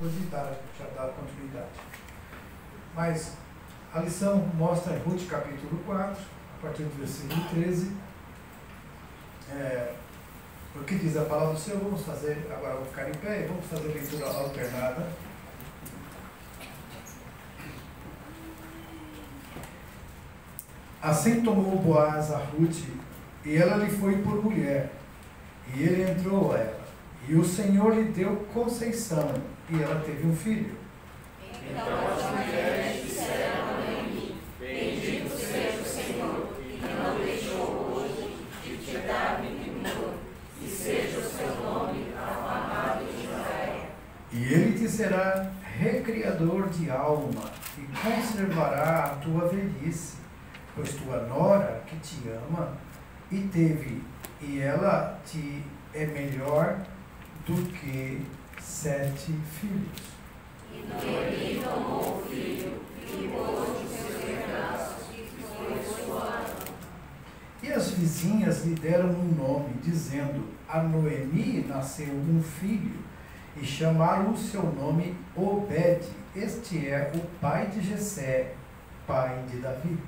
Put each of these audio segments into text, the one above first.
depois de já dar continuidade. Mas a lição mostra em Ruth capítulo 4, a partir do versículo 13, o que diz a palavra do Senhor. Vamos fazer, agora vou ficar em pé e vamos fazer leitura alternada. Assim tomou Boaz a Ruth, e ela lhe foi por mulher, e ele entrou a ela, e o Senhor lhe deu conceição, e ela teve um filho. Então as mulheres disseram a Noemi: bendito seja o Senhor, que não deixou hoje de te dar menor, e seja o seu nome afamado em Israel. E ele te será recriador de alma, e conservará a tua velhice, pois tua nora que te ama, e ela te é melhor do que 7 filhos. E Noemi tomou o filho, e pôs os seus regaços, e foi sua mão. E as vizinhas lhe deram um nome, dizendo: a Noemi nasceu um filho, e chamaram o seu nome Obed. Este é o pai de Jessé, pai de Davi.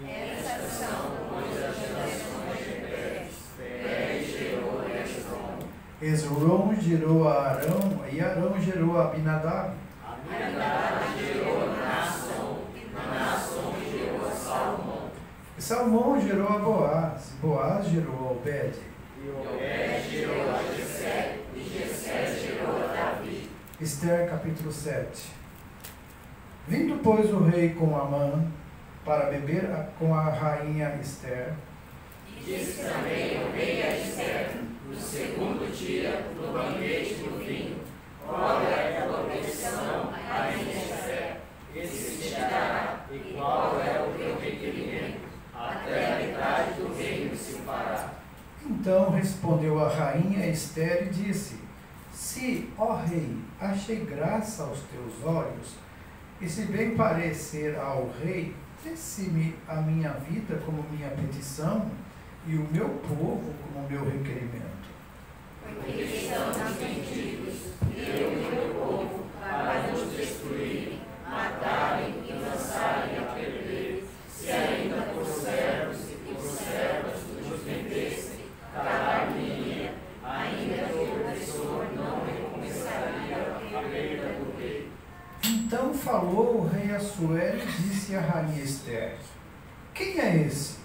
Essas são as gerações de Pérez. Pérez gerou Hezron. Hezron gerou a Arão, e Arão gerou a Abinadab. Abinadab gerou Naasson, e Naasson gerou a Salmão. Salmão gerou a Boaz, Boaz gerou a Obed. E Obed gerou a Jessé, e Jessé gerou a Davi. Esther capítulo 7. Vindo, pois, o rei com Amã para beber com a rainha Esther. E disse também o rei a Esther, no segundo dia, no banquete do vinho: qual é a tua petição, rainha Esther? Esse te dará. E qual é o teu requerimento? Até a metade do reino se fará. Então respondeu a rainha Esther e disse: se, ó rei, achei graça aos teus olhos, e se bem parecer ao rei, desse-me a minha vida como minha petição, e o meu povo como meu requerimento. Porque estão os mendigos, eu e meu povo, para nos destruírem, matarem e lançarem a perder, se ainda por servos e por servas nos vendessem, calar-me-ia, ainda que o opressor não recompensaria a perda do rei. Então falou o rei Assuero e disse à rainha Esther: quem é esse?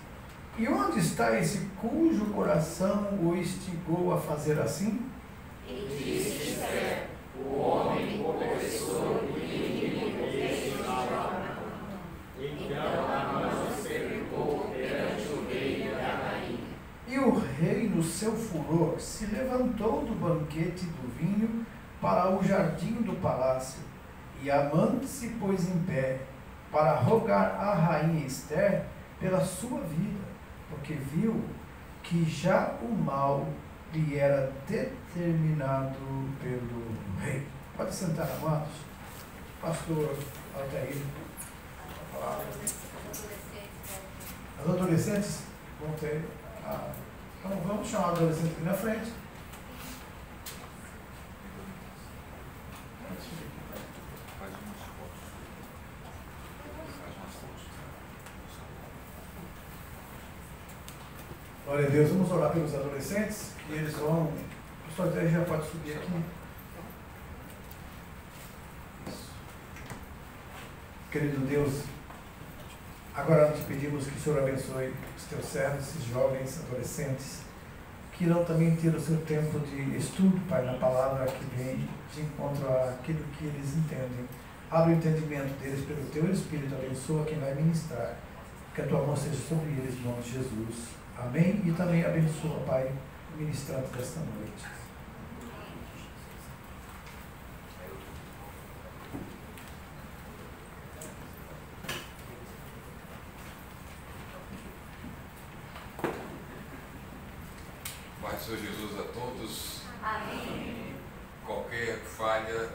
E onde está esse cujo coração o instigou a fazer assim? E disse Esther: o homem opressor e inimigo deste Amã. Então Amã se pegou perante o rei e a rainha. E o rei, no seu furor, se levantou do banquete do vinho para o jardim do palácio. E Amã se pôs em pé para rogar à rainha Esther pela sua vida, porque viu que já o mal lhe era determinado pelo rei. Pode sentar, amados. Pastor Altair, a palavra. As adolescentes vão ter. Então vamos chamar a adolescente aqui na frente. Glória a Deus, vamos orar pelos adolescentes, que eles vão. O pastor Altair já pode subir aqui. Querido Deus, agora te pedimos que o Senhor abençoe os teus servos, esses jovens, adolescentes, que irão também ter o seu tempo de estudo, Pai, na palavra que vem de encontro àquilo que eles entendem. Abre o entendimento deles pelo teu Espírito, abençoa quem vai ministrar, que a tua mão seja sobre eles, em nome de Jesus. Amém? E também abençoa, Pai, o ministrante desta noite. Pai do Senhor Jesus a todos. Amém. Qualquer falha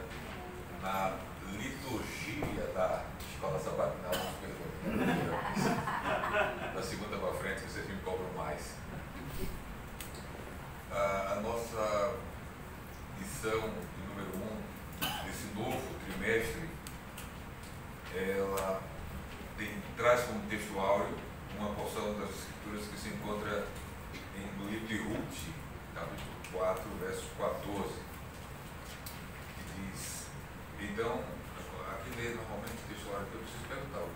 na liturgia da escola sabatinal, nos perdoe. Da segunda para frente vocês me cobram mais. A nossa lição de número 1 desse novo trimestre, ela traz como texto áureo uma porção das Escrituras que se encontra no livro de Ruth, capítulo 4, verso 14, que diz, então, aqui lê normalmente o texto áureo que eu preciso perguntar, eu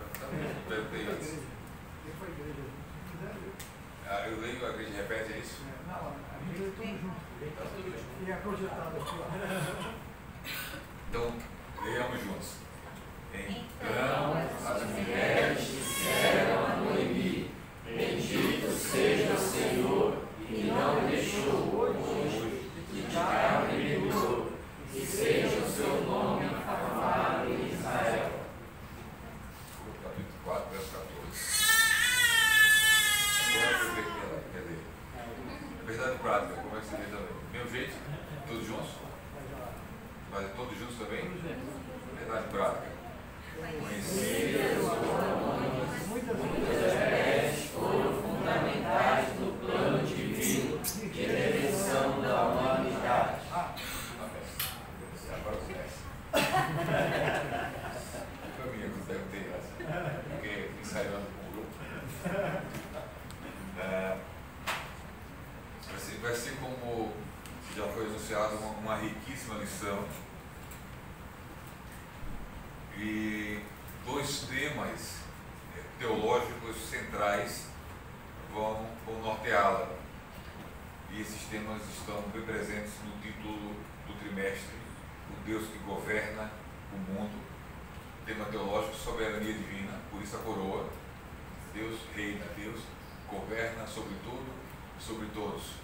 perguntei antes. Eu leio, a igreja repete, é isso? Não, a gente lê tudo junto. E é projetado aqui. Então, leiamos juntos. Então as mulheres disseram a Noemi: bendito seja o Senhor, que não deixou hoje de te dar benedor, que seja o seu nome falado em Israel. Capítulo 4, verso 14. Agora eu ver que ela quer ler. Verdade prática, como é que você lê também? Meu jeito? Todos juntos? Mas todos juntos também? Verdade prática. Conhecidas muitas mulheres foram fundamentais no plano divino de redenção da humanidade. Amém. Agora começa. Foi minha que deve ter essa. Porque ensaiando com o grupo. Vai ser como já foi anunciado uma riquíssima lição. E dois temas teológicos centrais vão norteá-la. E esses temas estão bem presentes no título do trimestre, O Deus que Governa o Mundo. Tema teológico, soberania divina, por isso a coroa. Deus reina, Deus governa sobre tudo e sobre todos,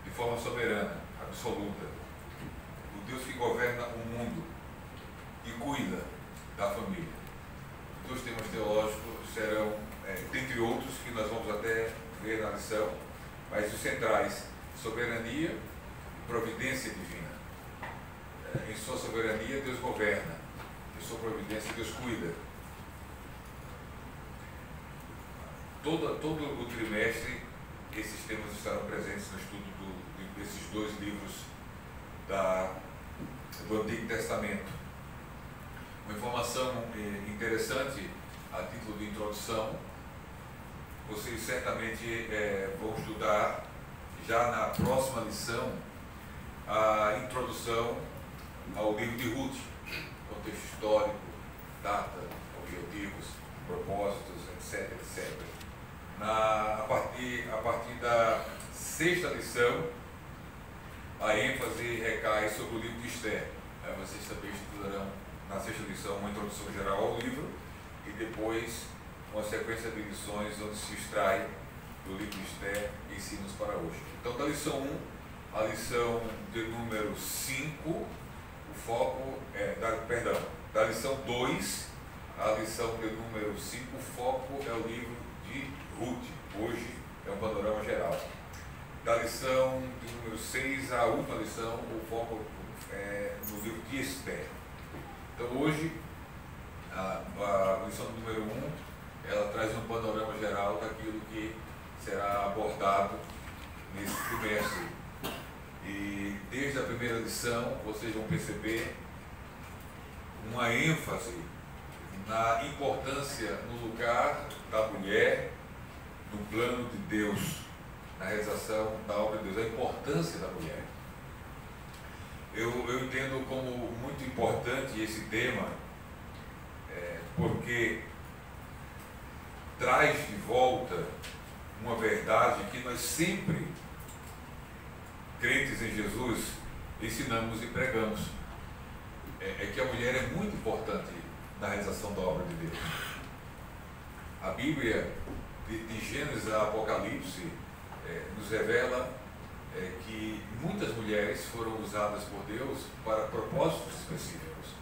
de forma soberana, absoluta. O Deus que governa o mundo e cuida da família. Dois temas teológicos serão, dentre outros, que nós vamos até ver na lição, mas os centrais: soberania e providência divina. Em sua soberania, Deus governa. Em sua providência, Deus cuida. Todo o trimestre, esses temas estarão presentes no estudo desses dois livros do Antigo Testamento. Uma informação interessante, a título de introdução: vocês certamente vão estudar já na próxima lição a introdução ao livro de Ruth, contexto histórico, data, objetivos, propósitos, etc. A partir da sexta lição, a ênfase recai sobre o livro de Esther. Vocês também estudarão na sexta lição uma introdução geral ao livro e depois uma sequência de lições onde se extrai do livro de Esther ensinos para hoje. Então, da lição 1 à lição de número 5, o foco da lição 2 à lição de número 5, o foco é o livro de Ruth. Hoje é um panorama geral. Da lição de número 6 à última lição, o foco é no livro de Esther. Então, hoje, a lição número 1, ela traz um panorama geral daquilo que será abordado nesse trimestre. E desde a primeira lição, vocês vão perceber uma ênfase na importância, no lugar da mulher, no plano de Deus, na realização da obra de Deus, a importância da mulher. Eu entendo como muito importante esse tema, porque traz de volta uma verdade que nós sempre, crentes em Jesus, ensinamos e pregamos. É que a mulher é muito importante na realização da obra de Deus. A Bíblia, de Gênesis a Apocalipse, nos revela que muitas mulheres foram usadas por Deus para propósitos específicos.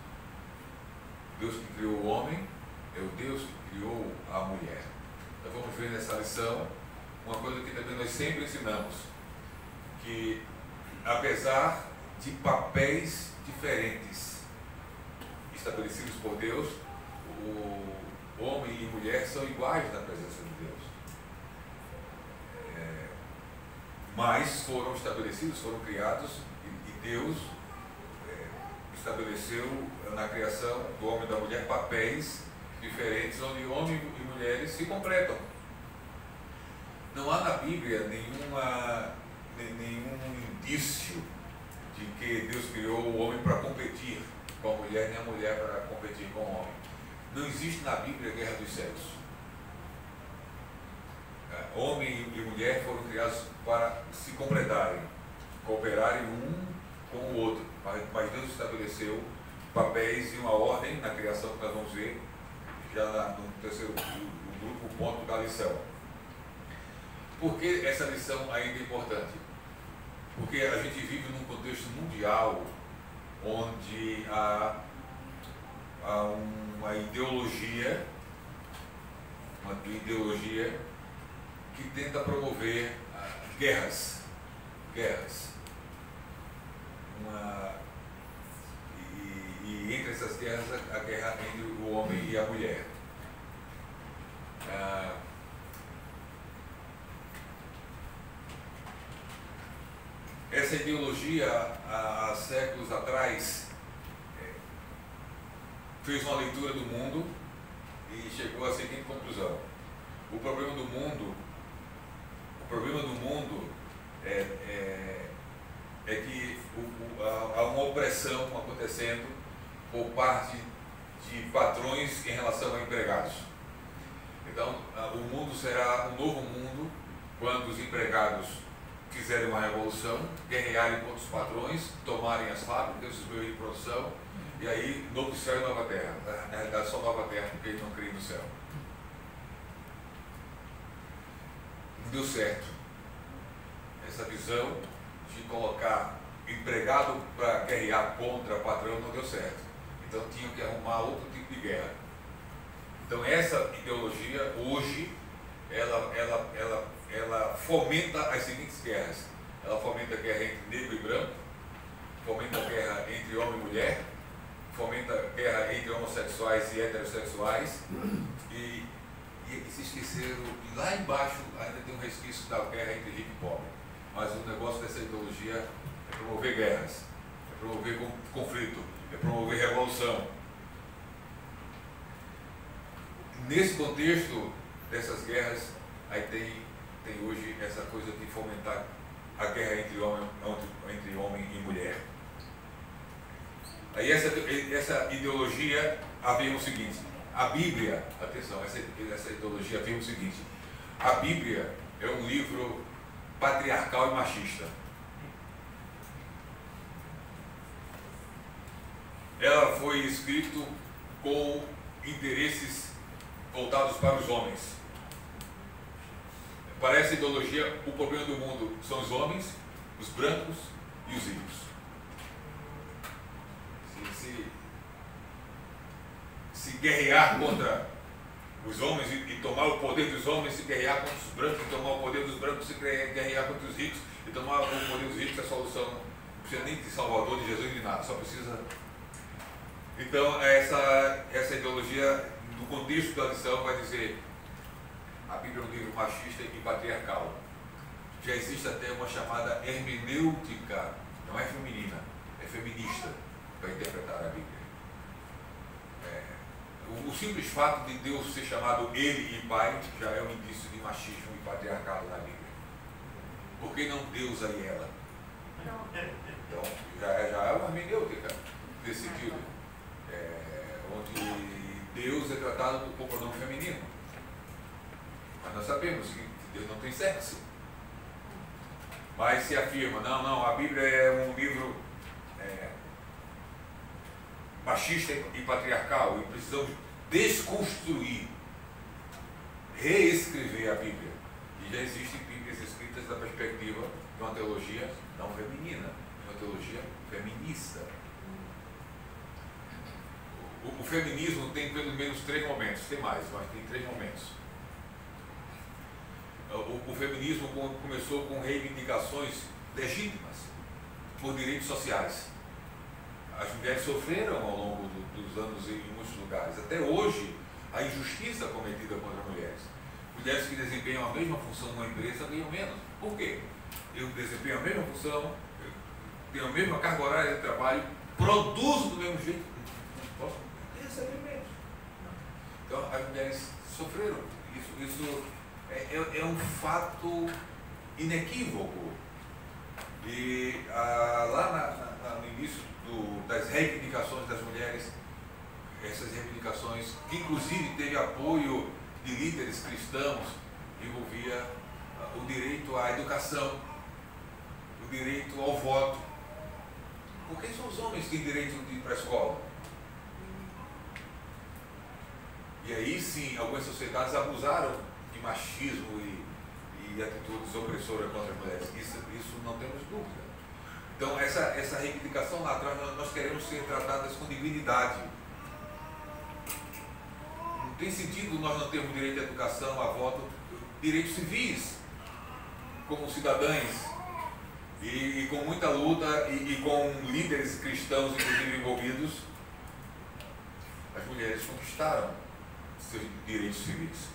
Deus que criou o homem é o Deus que criou a mulher. Então vamos ver nessa lição uma coisa que também nós sempre ensinamos, que apesar de papéis diferentes estabelecidos por Deus, o homem e mulher são iguais na presença de Deus. Mas foram estabelecidos, foram criados, e Deus estabeleceu na criação do homem e da mulher papéis diferentes, onde homem e mulheres se completam. Não há na Bíblia nenhum indício de que Deus criou o homem para competir com a mulher, nem a mulher para competir com o homem. Não existe na Bíblia guerra dos sexos. Homem e mulher foram criados para se completarem, cooperarem um com o outro. Mas Deus estabeleceu papéis e uma ordem na criação que nós vamos ver já no terceiro grupo ponto da lição. Por que essa lição ainda é importante? Porque a gente vive num contexto mundial onde há uma ideologia que tenta promover guerras. E entre essas guerras, a guerra entre o homem e a mulher. Essa ideologia, há séculos atrás, fez uma leitura do mundo e chegou à seguinte conclusão: o problema do mundo é que há uma opressão acontecendo por parte de patrões em relação a empregados. Então, o mundo será um novo mundo quando os empregados fizerem uma revolução, guerrearem contra os patrões, tomarem as fábricas, os meios de produção, e aí novo céu e nova terra. Na realidade, só nova terra, porque ele não cria no céu. Não deu certo. Essa visão de colocar empregado para guerrear contra o patrão não deu certo. Então tinham que arrumar outro tipo de guerra. Então essa ideologia hoje ela fomenta as seguintes guerras. Ela fomenta a guerra entre negro e branco, fomenta a guerra entre homem e mulher, fomenta a guerra entre homossexuais e heterossexuais, e se esqueceram, e lá embaixo ainda tem um resquício da guerra entre rico e pobre. Mas o negócio dessa ideologia é promover guerras, é promover conflito, é promover revolução. Nesse contexto dessas guerras, aí tem hoje essa coisa de fomentar a guerra entre homem e mulher. Aí essa ideologia afirma o seguinte: a Bíblia, atenção, essa ideologia afirma o seguinte: a Bíblia é um livro patriarcal e machista. Ela foi escrita com interesses voltados para os homens. Para essa ideologia, o problema do mundo são os homens, os brancos e os ricos. Se guerrear contra os homens e tomar o poder dos homens, se guerrear contra os brancos e tomar o poder dos brancos, se guerrear contra os ricos e tomar o poder dos ricos, é a solução. Não precisa nem de Salvador, de Jesus, de nada, só precisa. Então, essa ideologia, no contexto da lição, vai dizer: a Bíblia é um livro machista e patriarcal. Já existe até uma chamada hermenêutica, não é feminina, é feminista, para interpretar a Bíblia. O simples fato de Deus ser chamado Ele e Pai já é um indício de machismo e patriarcado na Bíblia. Por que não Deus aí ela? Então, já é uma hermenêutica nesse sentido, onde Deus é tratado como pronome feminino. Mas nós sabemos que Deus não tem sexo. Mas se afirma: não, a Bíblia é um livro machista e patriarcal, e precisamos desconstruir, reescrever a Bíblia. E já existem Bíblias escritas da perspectiva de uma teologia não feminina, de uma teologia feminista. O feminismo tem pelo menos 3 momentos, tem mais, mas tem 3 momentos. O feminismo começou com reivindicações legítimas por direitos sociais. As mulheres sofreram ao longo dos anos em muitos lugares. Até hoje, a injustiça cometida contra mulheres. Mulheres que desempenham a mesma função numa empresa ganham menos. Por quê? Eu desempenho a mesma função, eu tenho a mesma carga horária de trabalho, produzo do mesmo jeito, não posso receber menos. Então as mulheres sofreram. Isso é um fato inequívoco. E lá no início das reivindicações das mulheres, essas reivindicações, que inclusive teve apoio de líderes cristãos, envolvia o direito à educação, o direito ao voto. Por que são os homens que têm direito de ir para a escola? E aí sim, algumas sociedades abusaram de machismo e atitudes opressoras contra as mulheres. Isso não temos dúvida. Então essa reivindicação lá atrás, nós queremos ser tratadas com dignidade. Não tem sentido nós não termos direito à educação, a voto, direitos civis, como cidadãs, e com muita luta e com líderes cristãos inclusive envolvidos, as mulheres conquistaram seus direitos civis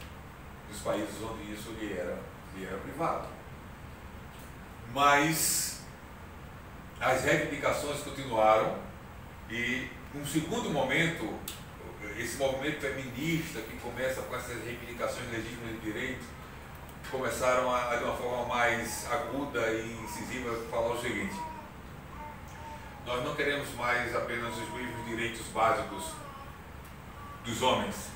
dos países onde isso lhe era privado. Mas as reivindicações continuaram e, num segundo momento, esse movimento feminista que começa com essas reivindicações legítimas de direito, começaram de uma forma mais aguda e incisiva, falar o seguinte: nós não queremos mais apenas os mesmos direitos básicos dos homens.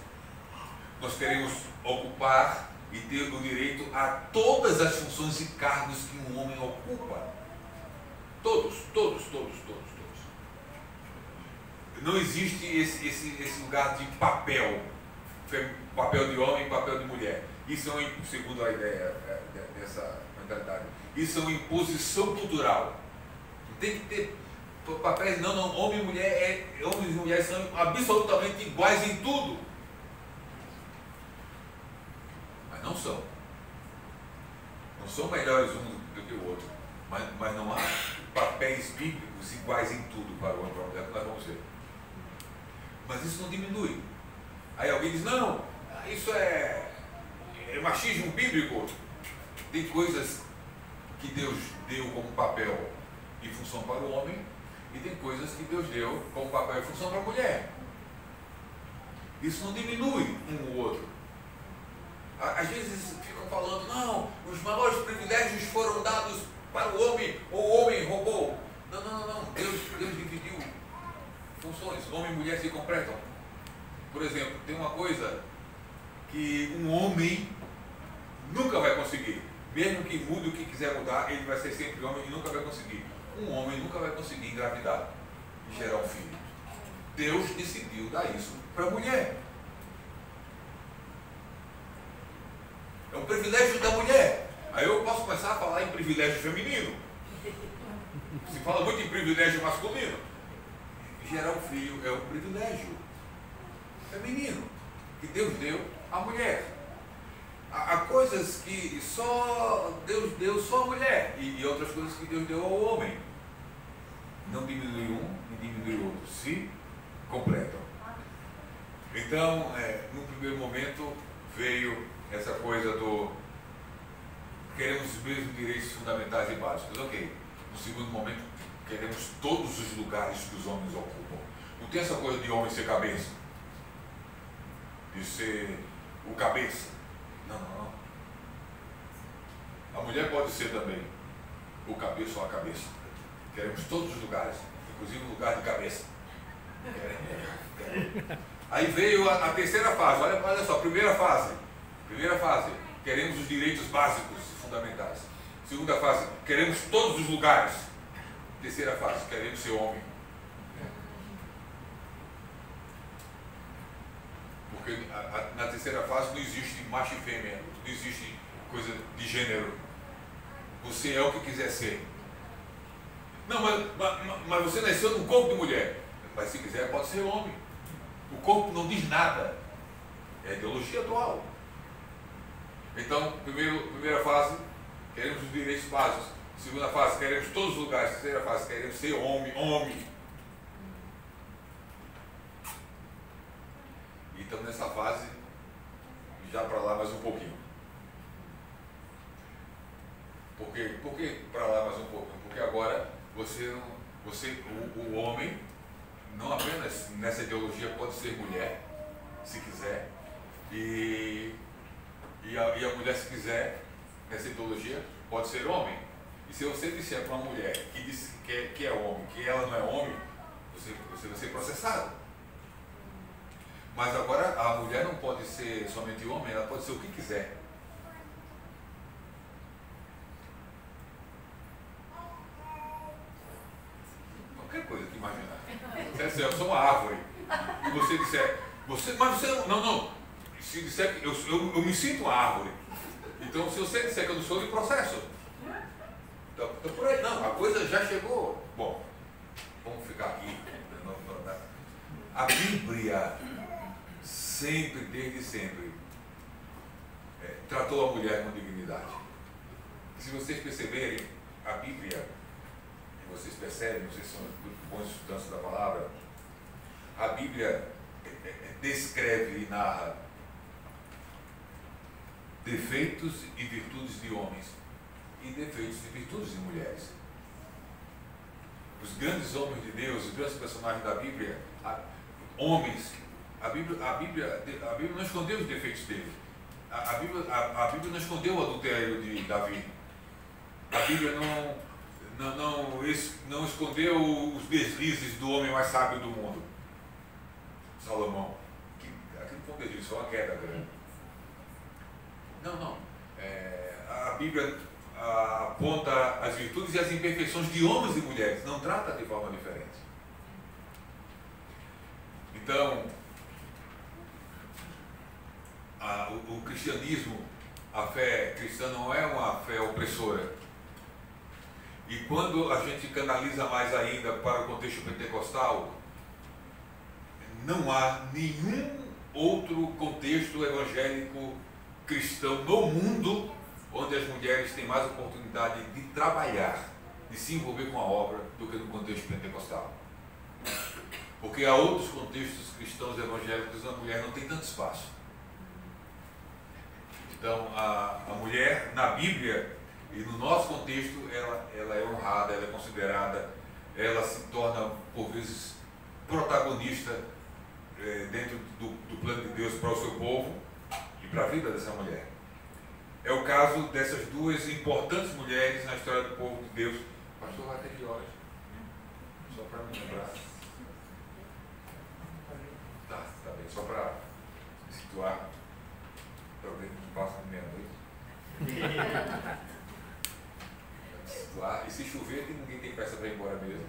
Nós queremos ocupar e ter o direito a todas as funções e cargos que um homem ocupa. Todos. Não existe esse lugar de papel de homem e papel de mulher. Isso segundo a ideia dessa mentalidade, isso é uma imposição cultural. Tem que ter papéis, não, homem e mulher, homens e mulheres são absolutamente iguais em tudo. Mas não são. Não são melhores um do que o outro. Mas não há papéis bíblicos iguais em tudo para o homem e para a mulher, que nós vamos ver. Mas isso não diminui. Aí alguém diz, não, isso é machismo bíblico. Tem coisas que Deus deu como papel e função para o homem, e tem coisas que Deus deu como papel e função para a mulher. Isso não diminui um ou outro. Às vezes ficam falando, não, os maiores privilégios foram dados para o homem, ou o homem roubou. Não. Deus dividiu funções. Homem e mulher se completam. Por exemplo, tem uma coisa que um homem nunca vai conseguir. Mesmo que mude o que quiser mudar, ele vai ser sempre homem e nunca vai conseguir. Um homem nunca vai conseguir engravidar e gerar um filho. Deus decidiu dar isso para a mulher. É um privilégio da mulher. Aí eu posso começar a falar em privilégio feminino. Se fala muito em privilégio masculino. Gerar um filho é um privilégio feminino que Deus deu à mulher. Há coisas que só Deus deu só à mulher e outras coisas que Deus deu ao homem. Não diminui um e diminui o outro, se completam. Então, no primeiro momento veio essa coisa do queremos os mesmos direitos fundamentais e básicos, ok. No segundo momento, queremos todos os lugares que os homens ocupam. Não tem essa coisa de homem ser cabeça, de ser o cabeça. Não. A mulher pode ser também o cabeça ou a cabeça. Queremos todos os lugares, inclusive o lugar de cabeça. Aí veio a terceira fase. Olha só, primeira fase, queremos os direitos básicos e fundamentais. Segunda fase, queremos todos os lugares. Terceira fase, queremos ser homem. Porque na terceira fase não existe macho e fêmea, não existe coisa de gênero. Você é o que quiser ser. Não, mas você nasceu num corpo de mulher. Mas se quiser pode ser homem. O corpo não diz nada. É ideologia atual. Então, primeira fase, queremos os direitos básicos. Segunda fase, queremos todos os lugares. Terceira fase, queremos ser homem. E estamos nessa fase, já para lá mais um pouquinho. Por que para lá mais um pouquinho? Porque agora o homem não apenas nessa ideologia, pode ser mulher, se quiser, e a mulher, se quiser, nessa ideologia, pode ser homem. E se você disser para uma mulher que diz que é homem, que ela não é homem, você vai ser processado. Mas agora a mulher não pode ser somente homem, ela pode ser o que quiser. Qualquer coisa que imaginar. Você disser, eu sou uma árvore, e você disser, mas você não. Se disser que eu me sinto uma árvore, então se você disser que eu não sou, de processo. Então por aí, não, a coisa já chegou. Bom, vamos ficar aqui. A Bíblia, sempre, desde sempre, tratou a mulher com dignidade. Se vocês perceberem, a Bíblia, e vocês percebem, vocês são bons estudantes da palavra, a Bíblia descreve e narra defeitos e virtudes de homens e defeitos e virtudes de mulheres. Os grandes homens de Deus, os grandes personagens da Bíblia, homens, a Bíblia não escondeu os defeitos dele. A Bíblia não escondeu o adultério de Davi. A Bíblia não escondeu os deslizes do homem mais sábio do mundo, Salomão. Aquilo foi um deslize, foi uma queda grande. Não. A Bíblia aponta as virtudes e as imperfeições de homens e mulheres, não trata de forma diferente. Então, o cristianismo, a fé cristã não é uma fé opressora. E quando a gente canaliza mais ainda para o contexto pentecostal, não há nenhum outro contexto evangélico cristão no mundo onde as mulheres têm mais oportunidade de trabalhar, de se envolver com a obra, do que no contexto pentecostal. Porque há outros contextos cristãos evangélicos onde a mulher não tem tanto espaço. Então, a mulher, na Bíblia e no nosso contexto, ela é honrada, ela é considerada, ela se torna, por vezes, protagonista dentro do plano de Deus para o seu povo e para a vida dessa mulher. É o caso dessas duas importantes mulheres na história do povo de Deus. Pastor, vai ter que horas? Só para me lembrar. Tá bem, só para situar. Talvez não passe de meia-noite. Situar. E se chover, ninguém tem pressa para ir embora mesmo.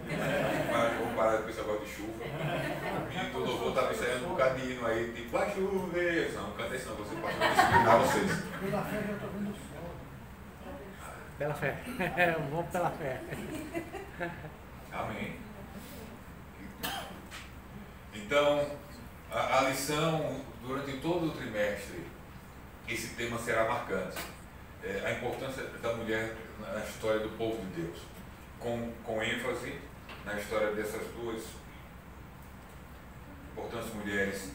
Mas vamos parar com esse negócio de chuva. O menino do louvor está me saindo um bocadinho aí, tipo, vai chover. Não canta isso não, você pode explicar vocês. Pela fé já estou vendo o sol. Pela fé. Vamos pela fé. Amém. Então, a lição, durante todo o trimestre, esse tema será marcante. A importância da mulher na história do povo de Deus, com ênfase na história dessas duas importantes mulheres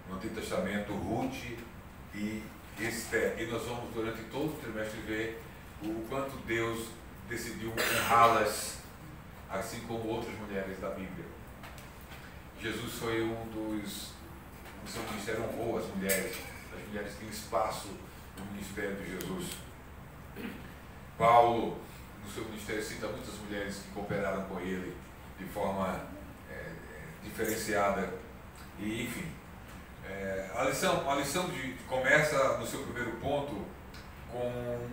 no Antigo Testamento, Ruth e Esther. E nós vamos, durante todo o trimestre, ver o quanto Deus decidiu honrá-las, assim como outras mulheres da Bíblia. Jesus foi no seu ministério honrou as mulheres têm espaço no ministério de Jesus. Paulo, no seu ministério, cita muitas mulheres que cooperaram com ele de forma diferenciada. E, enfim, a lição começa no seu primeiro ponto com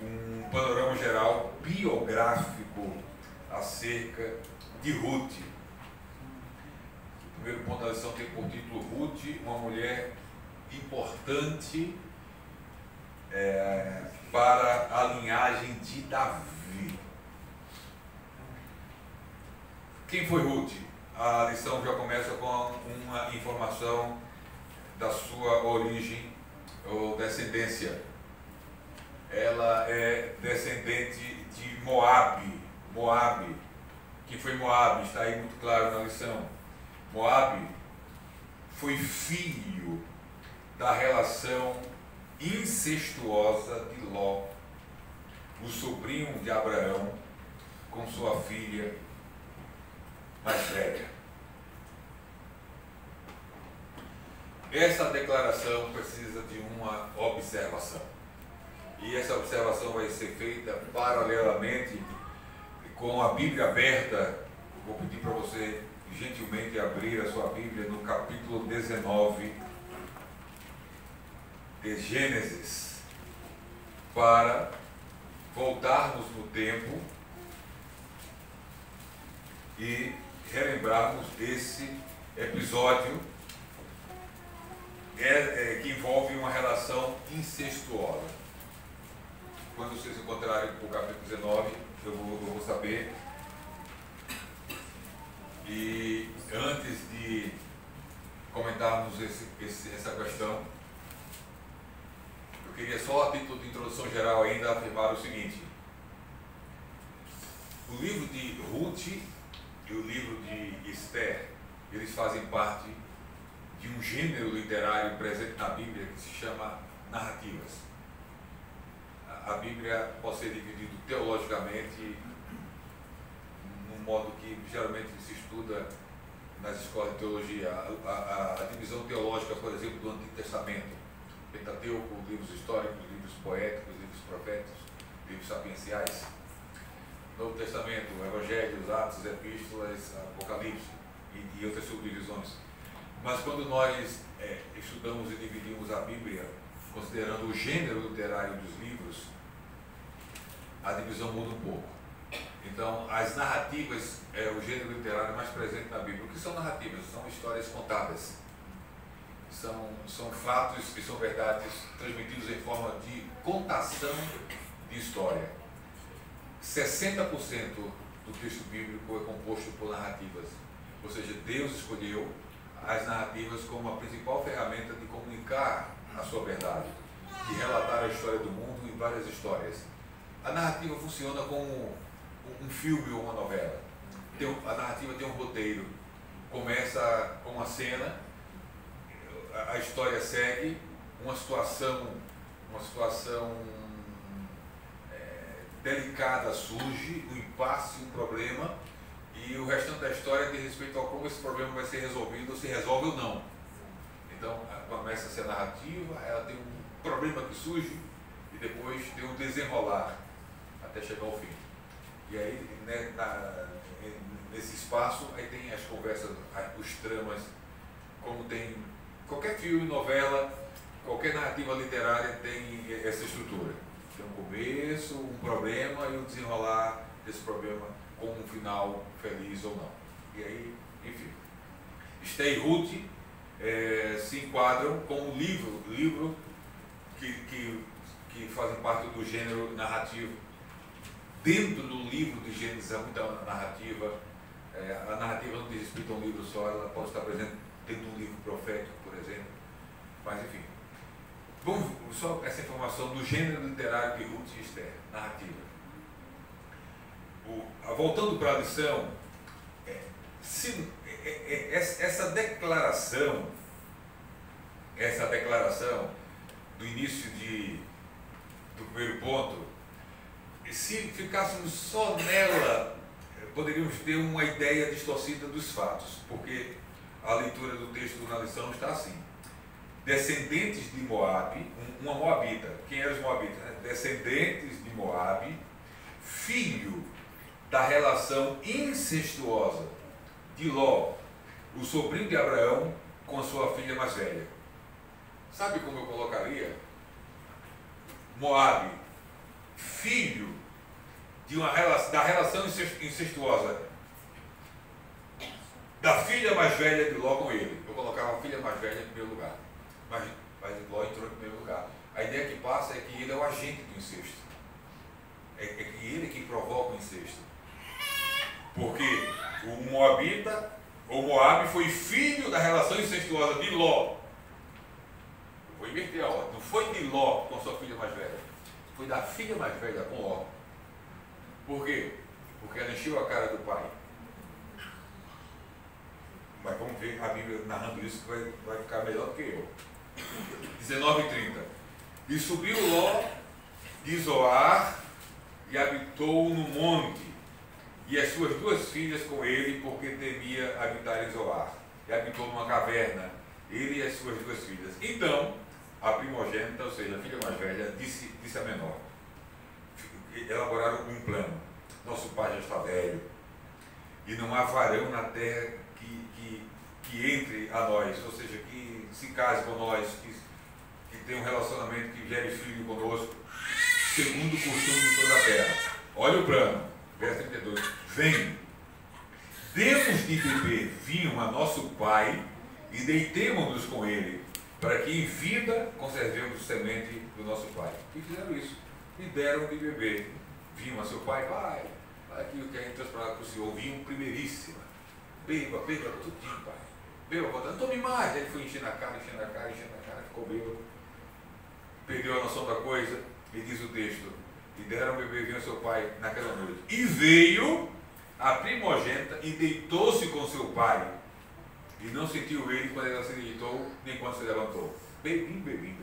um panorama geral biográfico acerca de Ruth. O primeiro ponto da lição tem por título Ruth, uma mulher importante para a linhagem de Davi. Quem foi Ruth? A lição já começa com uma informação da sua origem ou descendência. Ela é descendente de Moabe. Quem foi Moabe? Está aí muito claro na lição. Moabe foi filho da relação incestuosa de Ló, o sobrinho de Abraão, com sua filha mais velha. essa declaração precisa de uma observação. E essa observação vai ser feita paralelamente com a Bíblia aberta. Vou pedir para você gentilmente abrir a sua Bíblia no capítulo 19 de Gênesis, para voltarmos no tempo e relembrarmos esse episódio que envolve uma relação incestuosa. Quando vocês encontrarem o capítulo 19, eu vou saber. E antes de comentarmos essa questão, eu queria só, a título de introdução geral ainda, afirmar o seguinte: o livro de Ruth e o livro de Esther, eles fazem parte de um gênero literário presente na Bíblia que se chama narrativas. A Bíblia pode ser dividida teologicamente num modo que geralmente se estuda nas escolas de teologia. A divisão teológica, por exemplo, do Antigo Testamento: Pentateuco, livros históricos, livros poéticos, livros proféticos, livros sapienciais. Novo Testamento, Evangelhos, Atos, Epístolas, Apocalipse e outras subdivisões. Mas quando nós estudamos e dividimos a Bíblia, considerando o gênero literário dos livros, a divisão muda um pouco. Então, as narrativas é o gênero literário mais presente na Bíblia. O que são narrativas? São histórias contadas. São fatos que são verdades transmitidos em forma de contação de história. 60% do texto bíblico é composto por narrativas. Ou seja, Deus escolheu as narrativas como a principal ferramenta de comunicar a sua verdade, de relatar a história do mundo em várias histórias. A narrativa funciona como um filme ou uma novela. A narrativa tem um roteiro. Começa com uma cena, a história segue, uma situação delicada surge, um impasse, um problema, e o restante da história diz respeito a como esse problema vai ser resolvido, ou se resolve ou não. Então, começa a ser narrativa, ela tem um problema que surge, e depois tem um desenrolar até chegar ao fim. E aí, né, nesse espaço, aí tem as conversas, os tramas, como tem qualquer filme, novela, qualquer narrativa literária tem essa estrutura. Tem um começo, um problema e um desenrolar desse problema com um final feliz ou não. E aí, enfim. Esther e Ruth se enquadram como livro que fazem parte do gênero narrativo. Dentro do livro de Gênesis há muita narrativa. A narrativa não diz respeito a um livro só, ela pode estar presente dentro de um livro profético, por exemplo. Mas, enfim. Vamos só essa informação do gênero literário de Ruth e Esther, narrativa. Voltando para a lição, essa declaração do início do primeiro ponto, se ficássemos só nela, poderíamos ter uma ideia distorcida dos fatos, porque a leitura do texto na lição está assim: descendentes de Moabe, uma moabita. Quem eram os moabitas? Descendentes de Moabe, filho da relação incestuosa de Ló, o sobrinho de Abraão, com a sua filha mais velha. Sabe como eu colocaria? Moabe, filho da relação incestuosa da filha mais velha de Ló com ele. Eu colocava a filha mais velha em primeiro lugar. Mas Ló entrou em primeiro lugar. A ideia que passa é que ele é o agente do incesto. É que ele é quem provoca o incesto. Porque o moabita, ou Moabe, foi filho da relação incestuosa de Ló. Eu vou inverter a ordem. Não foi de Ló com sua filha mais velha. Foi da filha mais velha com Ló. Por quê? Porque ela encheu a cara do pai. Mas vamos ver a Bíblia narrando isso, que vai ficar melhor do que eu. 19:30. E subiu Ló de Zoar e habitou no monte, e as suas duas filhas com ele, porque temia habitar em Zoar. E habitou numa caverna, ele e as suas duas filhas. Então, a primogênita, ou seja, a filha mais velha, disse a menor. Elaboraram um plano. Nosso pai já está velho e não há varão na terra que entre a nós, ou seja, que se case com nós, que tenha um relacionamento, que gere filho conosco, segundo o costume de toda a terra. Olha o plano, verso 32. Vem, demos de beber vinho a nosso pai e deitemo-nos com ele, para que em vida conservemos semente do nosso pai. E fizeram isso. E deram de beber vinho a seu pai. Pai, aqui o que a gente trouxe para o senhor, vinho primeiríssima. Beba tudinho, pai. Beba, não tome mais. Ele foi enchendo a cara, ficou bêbado. Perdeu a noção da coisa. E diz o texto, e deram beber vinho a seu pai naquela noite. E veio a primogênita e deitou-se com seu pai. E não sentiu ele quando ela se deitou, nem quando se levantou. Bebi.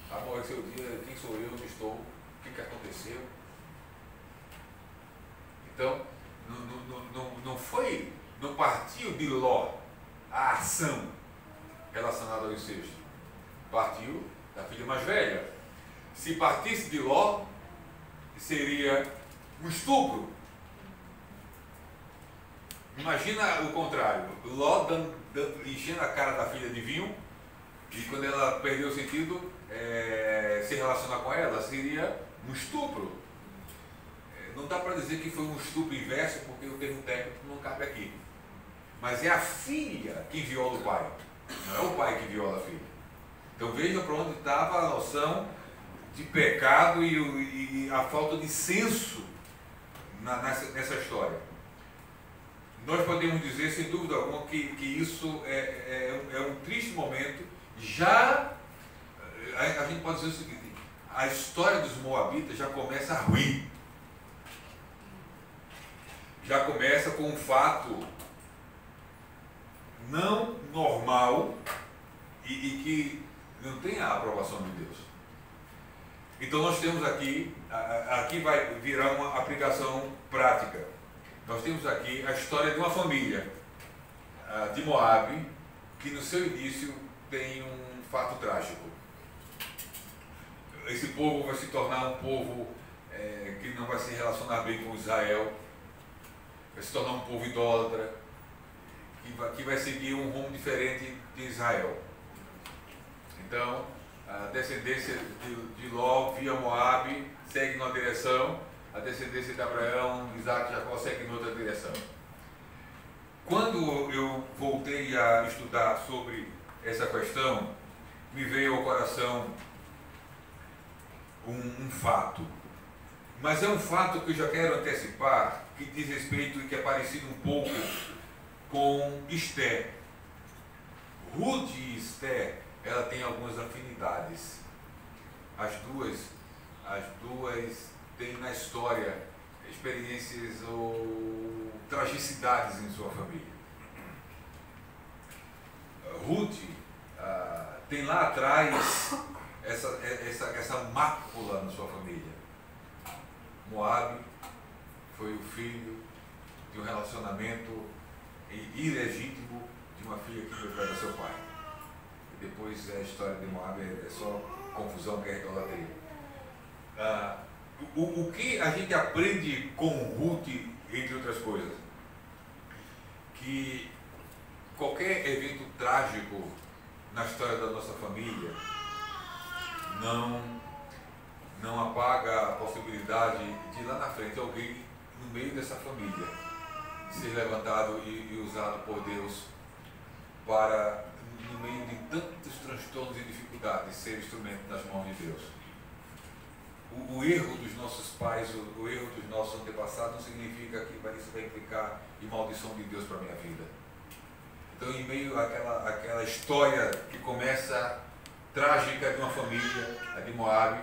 Amor, esse é o dia, quem sou eu, onde estou, o que aconteceu? Então, não partiu de Ló a ação relacionada ao incesto. Partiu da filha mais velha. Se partisse de Ló, seria um estupro. Imagina o contrário, Ló enchendo a cara da filha de vinho, e quando ela perdeu o sentido, se relacionar com ela, seria um estupro. Não dá para dizer que foi um estupro inverso, porque o termo técnico não cabe aqui. Mas é a filha que viola o pai, não é o pai que viola a filha. Então veja para onde estava a noção de pecado e a falta de senso nessa história. Nós podemos dizer, sem dúvida alguma, que isso é um triste momento. Já a gente pode dizer o seguinte: a história dos Moabitas já começa ruim. Já começa com um fato não normal e que não tem a aprovação de Deus. Então nós temos aqui vai virar uma aplicação prática. Nós temos aqui a história de uma família de Moabe, que no seu início tem um fato trágico. Esse povo vai se tornar um povo que não vai se relacionar bem com Israel, vai se tornar um povo idólatra, que vai seguir um rumo diferente de Israel. Então, a descendência de Ló via Moabe segue numa direção, a descendência de Abraão, Isaac e Jacó segue em outra direção. Quando eu voltei a estudar sobre essa questão, me veio ao coração um fato. Mas é um fato que eu já quero antecipar, que diz respeito e que é parecido um pouco com Esther. Ruth e Esther, ela tem algumas afinidades. As duas têm na história experiências ou tragicidades em sua família. Ruth tem lá atrás essa mácula na sua família. Moabe foi o filho de um relacionamento ilegítimo de uma filha que foi para seu pai. E depois a história de Moabe é só confusão, guerra e idolatria. O que a gente aprende com Ruth, entre outras coisas? Que qualquer evento trágico na história da nossa família não apaga a possibilidade de lá na frente alguém no meio dessa família ser levantado e usado por Deus para, no meio de tantos transtornos e dificuldades, ser instrumento nas mãos de Deus. O erro dos nossos pais, o erro dos nossos antepassados não significa que isso vai implicar em maldição de Deus para a minha vida. Então, em meio àquela história que começa trágica de uma família, a de Moabe,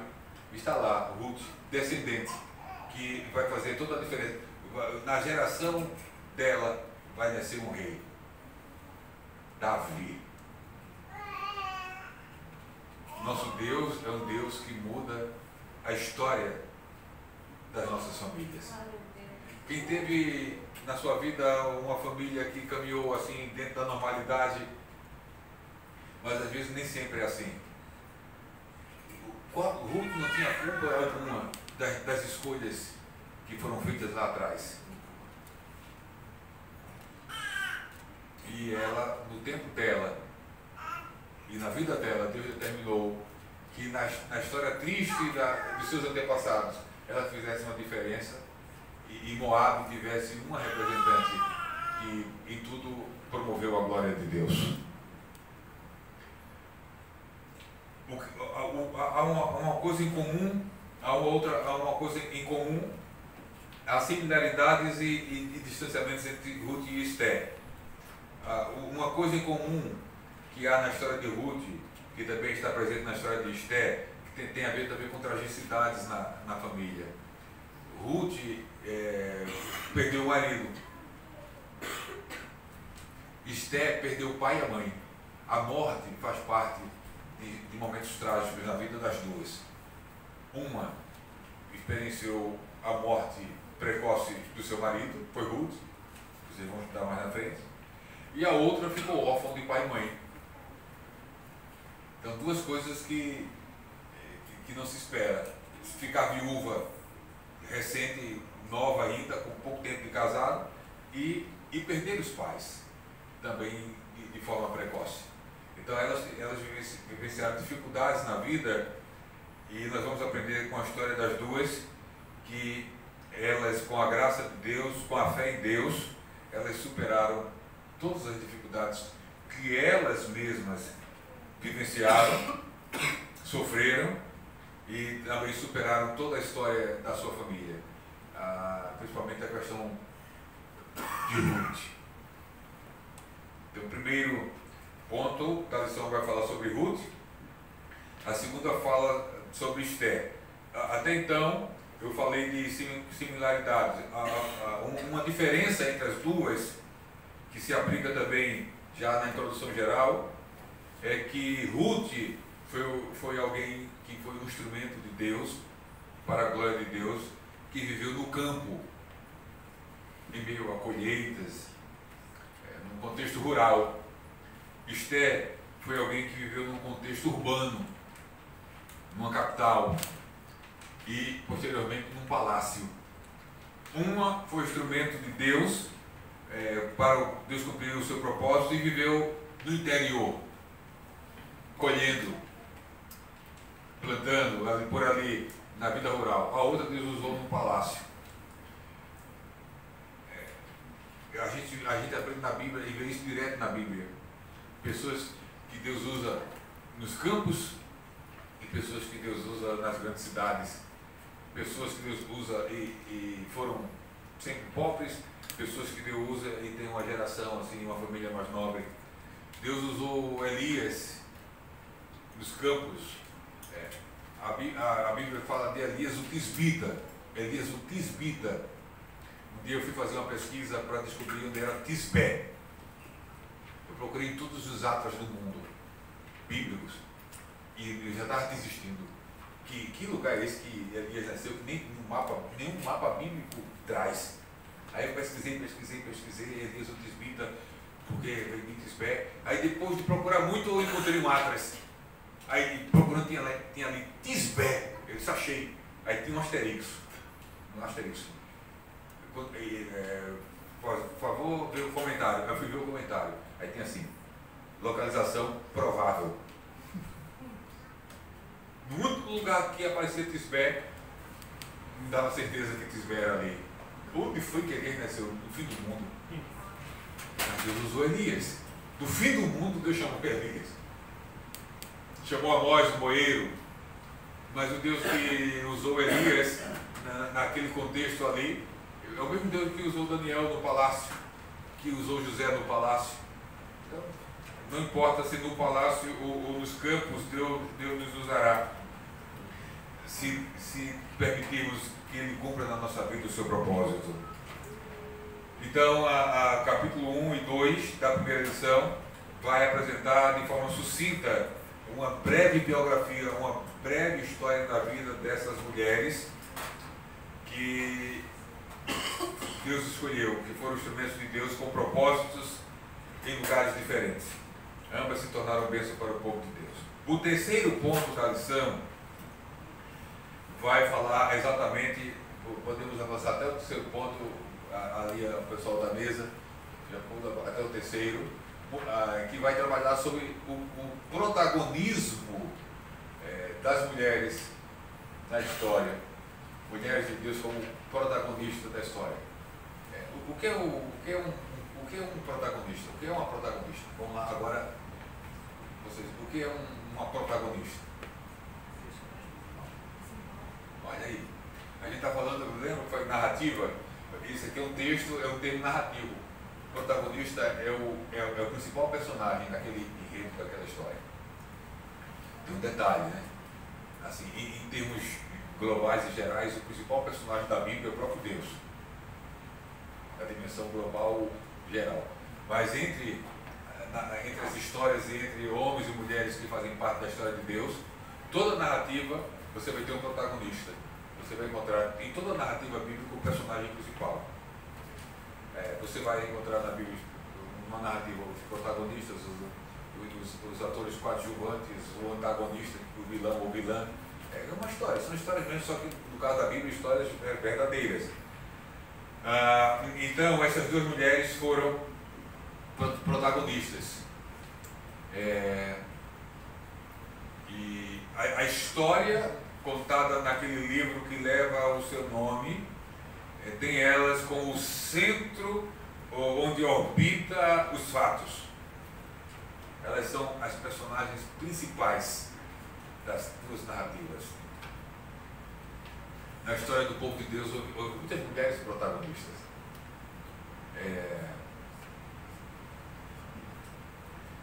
está lá Ruth, descendente, que vai fazer toda a diferença. Na geração dela vai nascer um rei, Davi. Nosso Deus é um Deus que muda a história das nossas famílias. Quem teve na sua vida uma família que caminhou assim dentro da normalidade, mas às vezes nem sempre é assim. Ruth não tinha culpa alguma das escolhas que foram feitas lá atrás. E ela, no tempo dela e na vida dela, Deus determinou que na história triste dos seus antepassados ela fizesse uma diferença e Moabe tivesse uma representante que em tudo promoveu a glória de Deus. Há uma coisa em comum, há uma coisa em comum, há similaridades e distanciamentos entre Ruth e Esther. Uma coisa em comum que há na história de Ruth, que também está presente na história de Esther, que tem a ver também com tragicidades na família. Ruth perdeu o marido. Esther perdeu o pai e a mãe. A morte faz parte de momentos trágicos na vida das duas. Uma experienciou a morte precoce do seu marido, foi Ruth, vocês vão estudar mais na frente, e a outra ficou órfã de pai e mãe. Então, duas coisas que não se espera. Ficar viúva recente, nova ainda, com pouco tempo de casado, e perder os pais, também de forma precoce. Então, elas vivenciaram dificuldades na vida, e nós vamos aprender com a história das duas, que elas, com a graça de Deus, com a fé em Deus, elas superaram todas as dificuldades que elas mesmas vivenciaram, sofreram, e também superaram toda a história da sua família, principalmente a questão de Ruth. Então, o primeiro ponto da lição vai falar sobre Ruth, a segunda fala sobre Esther. Até então, eu falei de similaridades. Uma diferença entre as duas, que se aplica também já na introdução geral, é que Ruth foi alguém que foi um instrumento de Deus, para a glória de Deus, que viveu no campo, em meio a colheitas, num contexto rural. Esther foi alguém que viveu num contexto urbano, numa capital e posteriormente num palácio. Uma foi instrumento de Deus para Deus cumprir o seu propósito e viveu no interior, colhendo, plantando por ali na vida rural. A outra Deus usou no palácio. A gente aprende na Bíblia e vê isso direto na Bíblia. Pessoas que Deus usa nos campos e pessoas que Deus usa nas grandes cidades. Pessoas que Deus usa e foram sempre pobres, pessoas que Deus usa e tem uma geração, assim, uma família mais nobre. Deus usou Elias nos campos. A Bíblia fala de Elias o Tisbita. Elias o Tisbita. Um dia eu fui fazer uma pesquisa para descobrir onde era Tisbé. Eu procurei em todos os atlas do mundo, bíblicos, e eu já estava desistindo. Que lugar é esse que Elias nasceu, que nenhum mapa bíblico traz. Aí eu pesquisei, Elias o Tisbita, porque veio de Tisbé. Aí depois de procurar muito, eu encontrei um atlas. Aí procurando, tinha ali Tisbé, eu disse, achei. Aí tinha um asterisco. Por favor, ver o comentário. Eu fui ver o comentário. Aí tinha assim, localização provável. No único lugar que aparecia Tisbé, me dava certeza que Tisbé era ali. Onde foi que Elias nasceu? No fim do mundo. Mas Deus usou Elias. Do fim do mundo, Deus chamou Elias. Chamou Amós do moeiro. Mas o Deus que usou Elias naquele contexto ali, é o mesmo Deus que usou Daniel no palácio, que usou José no palácio. Então, não importa se no palácio ou nos campos, Deus nos usará, se permitirmos que Ele cumpra na nossa vida o seu propósito. Então, a capítulo 1 e 2 da primeira lição vai apresentar de forma sucinta uma breve biografia, uma breve história da vida dessas mulheres que Deus escolheu, que foram instrumentos de Deus com propósitos em lugares diferentes. Ambas se tornaram bênção para o povo de Deus. O terceiro ponto da lição vai falar exatamente, podemos avançar até o terceiro ponto, ali o pessoal da mesa, já pula até o terceiro, que vai trabalhar sobre o protagonismo das mulheres na história. Mulheres de Deus como protagonistas da história. O que é um protagonista? O que é uma protagonista? Vamos lá agora, vocês, o que é uma protagonista? Olha aí, a gente está falando, lembra que foi narrativa? Isso aqui é um texto, é um termo narrativo. O protagonista é o principal personagem daquele enredo, daquela história. Tem um detalhe, né? Assim, em termos globais e gerais, o principal personagem da Bíblia é o próprio Deus, da dimensão global geral. Mas entre as histórias, entre homens e mulheres que fazem parte da história de Deus, toda narrativa você vai ter um protagonista. Você vai encontrar em toda a narrativa bíblica o personagem principal. Você vai encontrar na Bíblia, uma narrativa, os protagonistas, os atores coadjuvantes, o antagonista, o vilão ou vilã. É uma história, são histórias mesmo, só que no caso da Bíblia, histórias verdadeiras. Então, essas duas mulheres foram protagonistas. E a história contada naquele livro que leva o seu nome tem elas como o centro onde orbita os fatos. Elas são as personagens principais das duas narrativas. Na história do povo de Deus houve muitas mulheres protagonistas.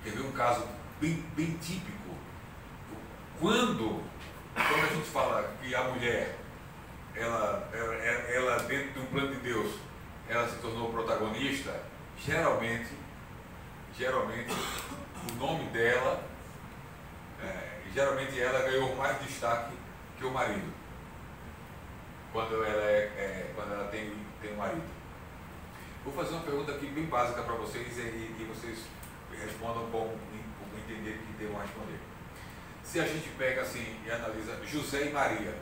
Quer ver um caso bem típico? Quando a gente fala que a mulher, ela dentro do plano de Deus, ela se tornou protagonista, geralmente o nome dela, geralmente ela ganhou mais destaque que o marido, quando ela tem um marido. Vou fazer uma pergunta aqui bem básica para vocês e vocês respondam como entender que devam responder. Se a gente pega assim e analisa José e Maria,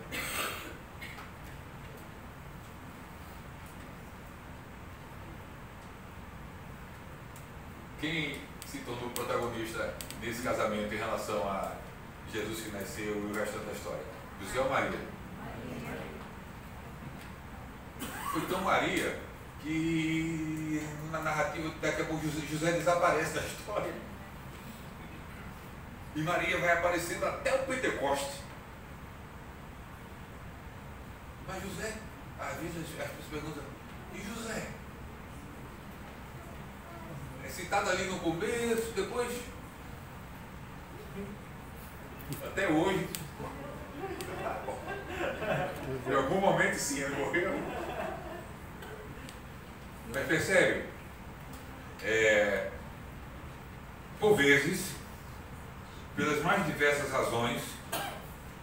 quem se tornou protagonista nesse casamento em relação a Jesus que nasceu e o resto da história? José ou Maria? Foi tão Maria que na narrativa daqui a pouco José desaparece da história. E Maria vai aparecendo até o Pentecoste. Mas José, às vezes as pessoas perguntam, e José? É citado ali no começo, depois, até hoje. Em algum momento sim, ele morreu. Mas percebe? Por vezes, pelas mais diversas razões,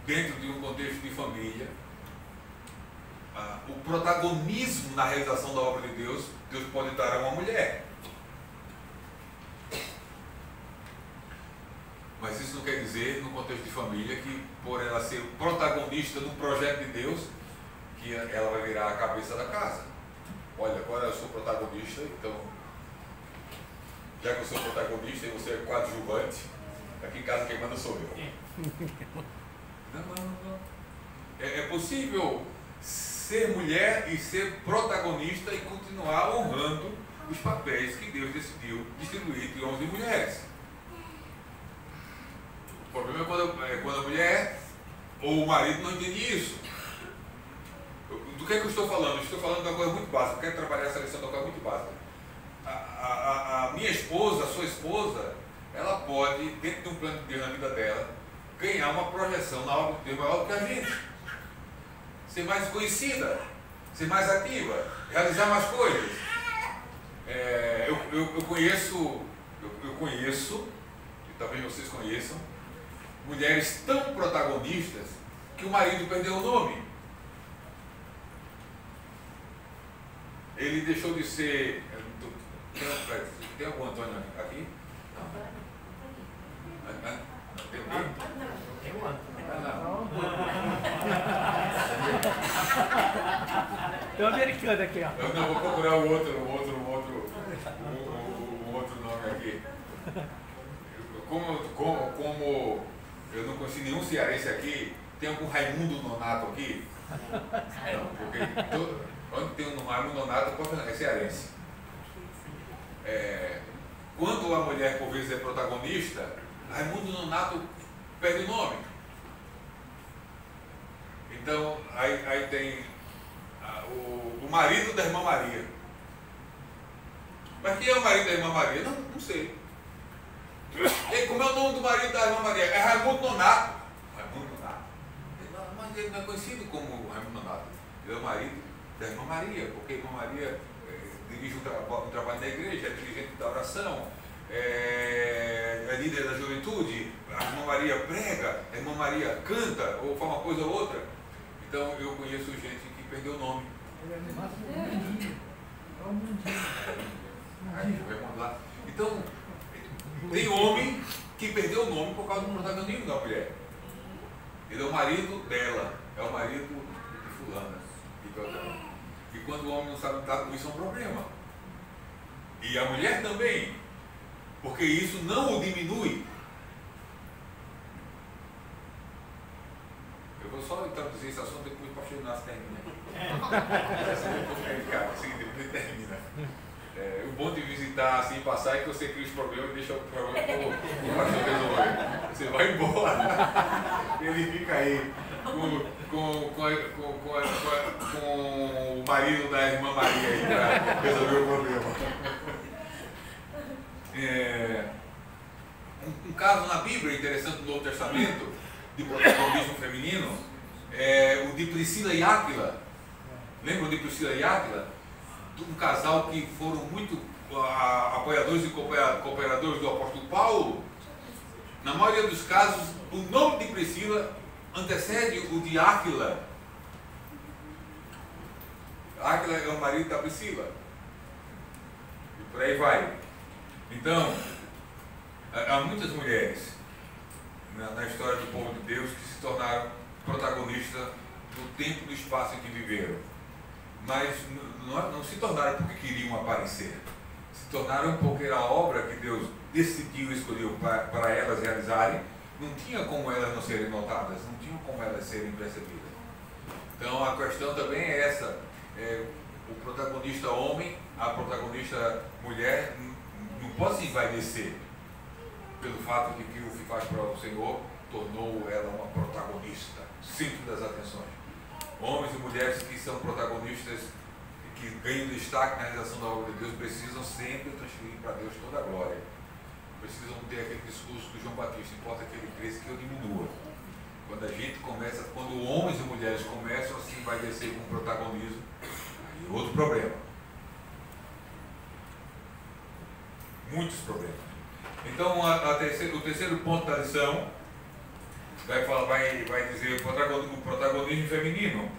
dentro de um contexto de família, o protagonismo na realização da obra de Deus pode dar a uma mulher. Mas isso não quer dizer, no contexto de família, que por ela ser protagonista do projeto de Deus, que ela vai virar a cabeça da casa. Olha, agora eu sou protagonista, então, já que eu sou protagonista e você é coadjuvante, aqui em casa quem manda sou eu. Não. É possível ser mulher e ser protagonista e continuar honrando os papéis que Deus decidiu distribuir entre homens e mulheres. O problema é quando a mulher ou o marido não entende isso. Do que é que eu estou falando? Eu estou falando de uma coisa muito básica. Eu quero trabalhar essa lição de uma coisa muito básica. A minha esposa, a sua esposa, ela pode, dentro de um plano de Deus na vida dela, ganhar uma projeção na obra de Deus maior do que a gente. Ser mais conhecida, ser mais ativa, realizar mais coisas. Eu conheço, e talvez vocês conheçam, mulheres tão protagonistas que o marido perdeu o nome. Ele deixou de ser... Tem algum Antônio aqui? Não. Tem um americano aqui, ó. Eu não vou procurar o outro nome aqui. Como eu não conheci nenhum cearense aqui, tem algum Raimundo Nonato aqui? Não, porque onde tem um Raimundo Nonato é cearense. Quando a mulher por vezes é protagonista, Raimundo Nonato perde o nome. Então aí tem o marido da irmã Maria. Mas quem é o marido da irmã Maria? Não sei. E como é o nome do marido da irmã Maria? É Raimundo Nonato. Raimundo Nonato. Mas ele não é conhecido como Raimundo Nonato. Ele é o marido da irmã Maria, porque a irmã Maria dirige um trabalho na igreja, é dirigente da oração, é líder da juventude, a irmã Maria prega, a irmã Maria canta, ou fala uma coisa ou outra. Então eu conheço gente que perdeu o nome. Então, tem homem que perdeu o nome por causa do protagonismo da mulher. Ele é o marido dela, é o marido de fulana. E quando o homem não sabe lidar com isso, é um problema. E a mulher também, porque isso não o diminui. Eu vou só introduzir esse assunto depois para o pastor Inácio termina. Depois termina. O bom de visitar assim, passar é que você cria os problemas e deixa o problema para o pastor resolver. Você vai embora. Ele fica aí com o marido da irmã Maria aí para resolver o problema. Um caso na Bíblia interessante do Novo Testamento de protagonismo feminino é o de Priscila e Áquila. Lembram de Priscila e Áquila? Um casal que foram muito apoiadores e cooperadores do apóstolo Paulo. Na maioria dos casos, o nome de Priscila antecede o de Áquila. Áquila é o marido da Priscila. E por aí vai. Então, há muitas mulheres na história do povo de Deus que se tornaram protagonistas do tempo e do espaço em que viveram. Mas não se tornaram porque queriam aparecer. Se tornaram porque a obra que Deus decidiu e escolheu para elas realizarem, não tinha como elas não serem notadas, não tinha como elas serem percebidas. Então a questão também é essa. O protagonista homem, a protagonista mulher, não pode se envaidecer pelo fato de que o que faz para o Senhor tornou ela uma protagonista, centro das atenções. Homens e mulheres que são protagonistas e que ganham destaque na realização da obra de Deus precisam sempre transferir para Deus toda a glória. Precisam ter aquele discurso do João Batista: importa que ele cresça e que eu diminua. Quando homens e mulheres começam a se envaidecer com protagonismo, aí é outro problema. Muitos problemas. Então, o terceiro ponto da lição vai dizer o protagonismo feminino.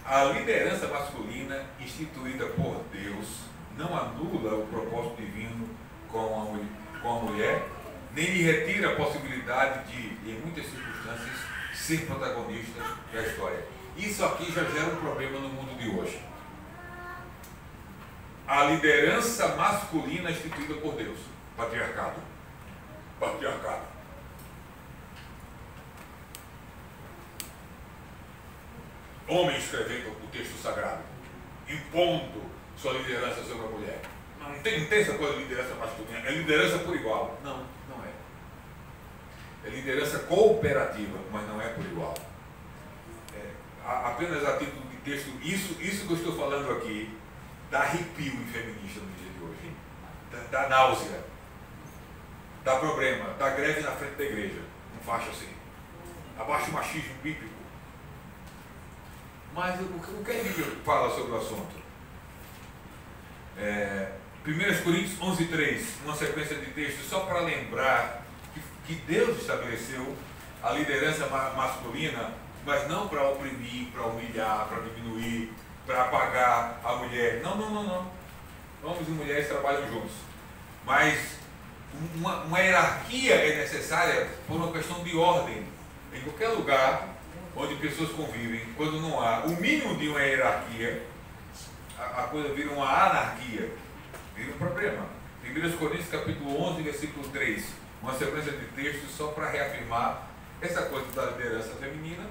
A liderança masculina instituída por Deus não anula o propósito divino com a mulher, nem lhe retira a possibilidade de, em muitas circunstâncias, ser protagonista da história. Isso aqui já gera um problema no mundo de hoje. A liderança masculina instituída por Deus. Patriarcado. Homem escrevendo o texto sagrado, impondo sua liderança sobre a mulher. Não tem essa coisa de liderança masculina. É liderança por igual. Não é. É liderança cooperativa, mas não é por igual. Apenas a título de texto, isso que eu estou falando aqui dá arrepio em feminista no dia de hoje. Dá náusea. Dá problema. Dá greve na frente da igreja. Não faixa assim. Abaixa o machismo bíblico. Mas o que a Bíblia fala sobre o assunto? 1 Coríntios 11:3, uma sequência de textos só para lembrar que Deus estabeleceu a liderança masculina, mas não para oprimir, para humilhar, para diminuir, para apagar a mulher. Não. Homens e mulheres trabalham juntos. Mas uma hierarquia é necessária por uma questão de ordem. Em qualquer lugar onde pessoas convivem, quando não há o mínimo de uma hierarquia, a coisa vira uma anarquia, vira um problema. 1 Coríntios capítulo 11, versículo 3, uma sequência de textos só para reafirmar essa coisa da liderança feminina,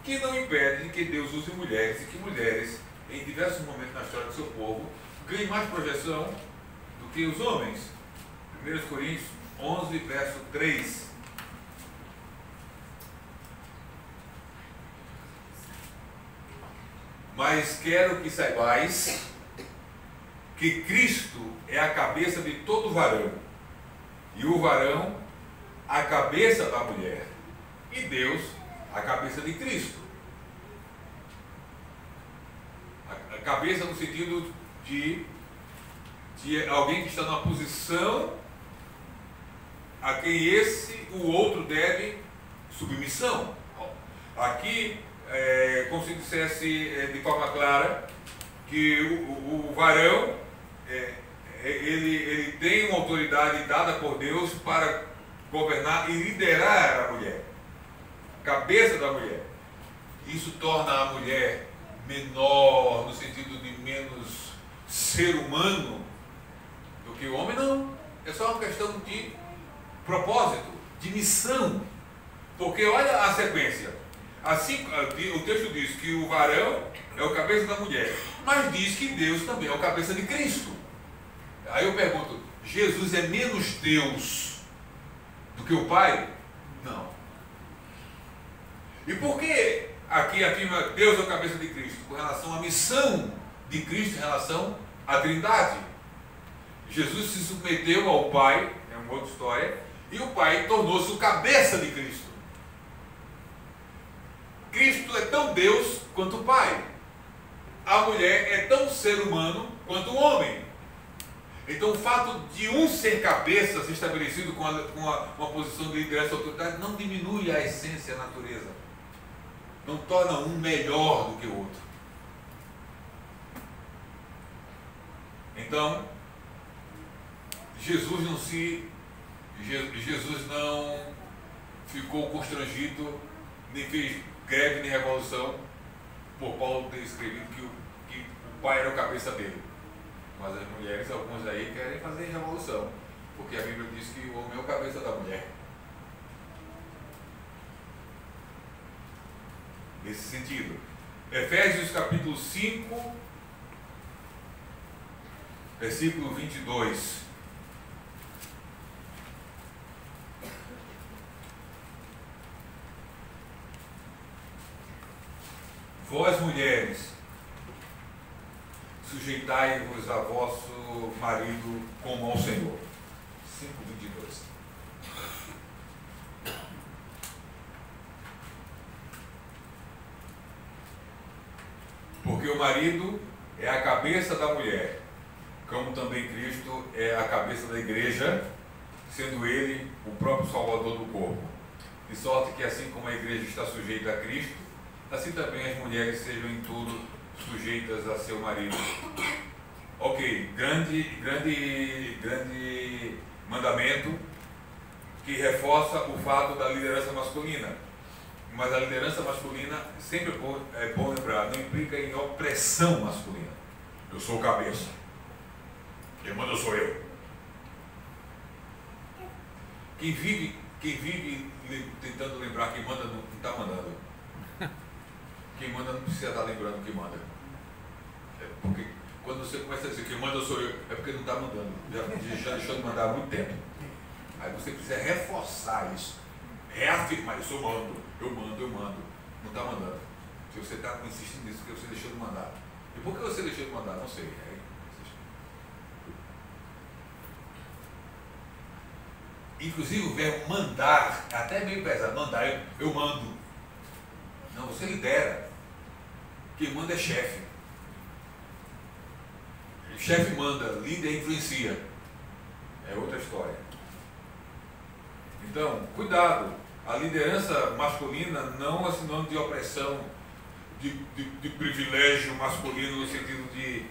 que não impede de que Deus use mulheres e que mulheres, em diversos momentos na história do seu povo, ganhem mais projeção do que os homens. 1 Coríntios 11, verso 3. Mas quero que saibais que Cristo é a cabeça de todo varão, e o varão a cabeça da mulher, e Deus a cabeça de Cristo. A cabeça no sentido de alguém que está numa posição a quem o outro deve submissão. Aqui, como se dissesse de forma clara, que o varão, ele tem uma autoridade dada por Deus para governar e liderar a mulher, cabeça da mulher. Isso torna a mulher menor, no sentido de menos ser humano do que o homem? Não, é só uma questão de propósito, de missão. Porque olha a sequência. Assim, o texto diz que o varão é o cabeça da mulher, mas diz que Deus também é o cabeça de Cristo. Aí eu pergunto, Jesus é menos Deus do que o Pai? Não. E por que aqui afirma Deus é o cabeça de Cristo? Com relação à missão de Cristo em relação à Trindade. Jesus se submeteu ao Pai, é uma outra história, e o Pai tornou-se o cabeça de Cristo. Cristo é tão Deus quanto o Pai. A mulher é tão ser humano quanto o homem. Então o fato de um ser cabeça, se estabelecido com uma posição de liderança e autoridade, não diminui a essência, a natureza. Não torna um melhor do que o outro. Então, Jesus não ficou constrangido, nem fez greve nem revolução, por Paulo ter escrevido que o pai era o cabeça dele. Mas as mulheres, algumas aí, querem fazer revolução, porque a Bíblia diz que o homem é o cabeça da mulher. Nesse sentido, Efésios capítulo 5, versículo 22. Vós, mulheres, sujeitai-vos a vosso marido como ao Senhor. 5:22. Porque o marido é a cabeça da mulher, como também Cristo é a cabeça da igreja, sendo ele o próprio Salvador do corpo. De sorte que assim como a igreja está sujeita a Cristo, assim também as mulheres sejam em tudo sujeitas a seu marido. Ok, grande mandamento que reforça o fato da liderança masculina. Mas a liderança masculina, sempre é bom lembrar, não implica em opressão masculina. Eu sou o cabeça. Quem manda sou eu. Quem vive tentando lembrar quem manda não está mandando. Quem manda não precisa estar lembrando quem manda. Porque quando você começa a dizer quem manda sou eu, é porque não está mandando. Já deixou de mandar há muito tempo. Aí você precisa reforçar isso. Reafirmar isso. Eu mando. Não está mandando. Se você está insistindo nisso, porque você deixou de mandar. E por que você deixou de mandar? Não sei. Inclusive o verbo mandar, até meio pesado. Mandar, eu mando. Não, você lidera. Quem manda é chefe. O chefe manda, líder influencia. É outra história. Então, cuidado. A liderança masculina não é sinônimo de opressão, de privilégio masculino no sentido de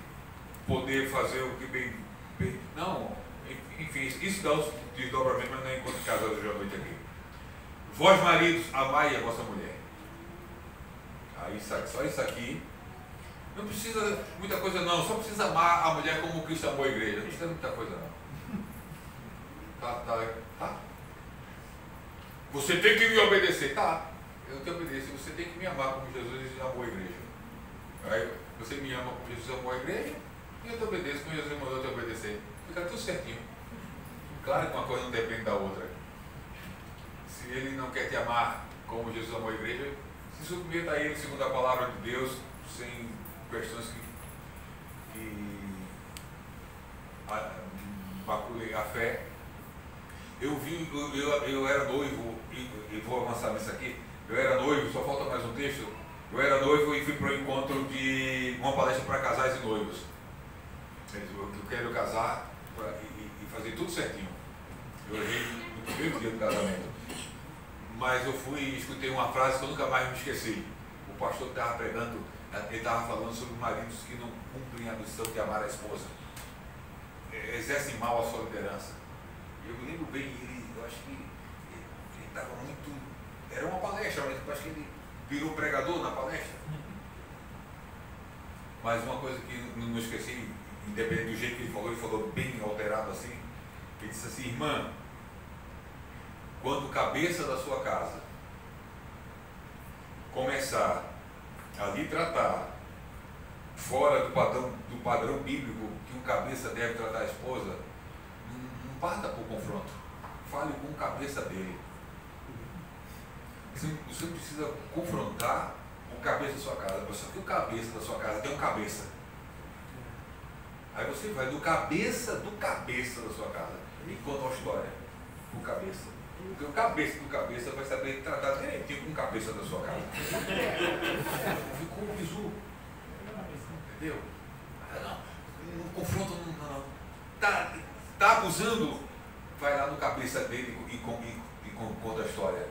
poder fazer o que bem. Não, enfim, isso dá os desdobramentos, mas não é enquanto casal hoje à noite aqui. Vós, maridos, amai a vossa mulher. Aí, só isso aqui. Não precisa muita coisa não, só precisa amar a mulher como Cristo amou a igreja. Não precisa muita coisa não. Tá? Você tem que me obedecer. Tá, eu te obedeço. Você tem que me amar como Jesus amou a igreja. Aí você me ama como Jesus amou a igreja e eu te obedeço como Jesus mandou te obedecer. Fica tudo certinho. Claro que uma coisa não depende da outra. Se ele não quer te amar como Jesus amou a igreja, se submeta a ele segundo a palavra de Deus, sem questões que maculem a fé. Eu era noivo, e vou avançar nisso aqui. Eu era noivo, só falta mais um texto. Eu era noivo e fui para o encontro de uma palestra para casais e noivos. Eu quero casar e fazer tudo certinho. Eu errei no primeiro dia do casamento. Mas eu fui e escutei uma frase que eu nunca mais me esqueci. O pastor estava pregando, ele estava falando sobre maridos que não cumprem a missão de amar a esposa. Exercem mal a sua liderança. Eu me lembro bem, eu acho que ele estava muito... Era uma palestra, mas eu acho que ele virou pregador na palestra. Mas uma coisa que não esqueci, independente do jeito que ele falou bem alterado assim. Ele disse assim: irmã, quando o cabeça da sua casa começar a lhe tratar fora do padrão bíblico que um cabeça deve tratar a esposa, não parta por confronto. Fale com o cabeça dele. Você precisa confrontar o cabeça da sua casa. Só que o cabeça da sua casa tem um cabeça. Aí você vai do cabeça da sua casa e conta uma história pro cabeça. Porque o cabeça do cabeça vai saber tratar direitinho com o cabeça da sua casa. Ficou um bizu. Entendeu? Não confronta, não. Tá abusando, vai lá no cabeça dele e conta a história.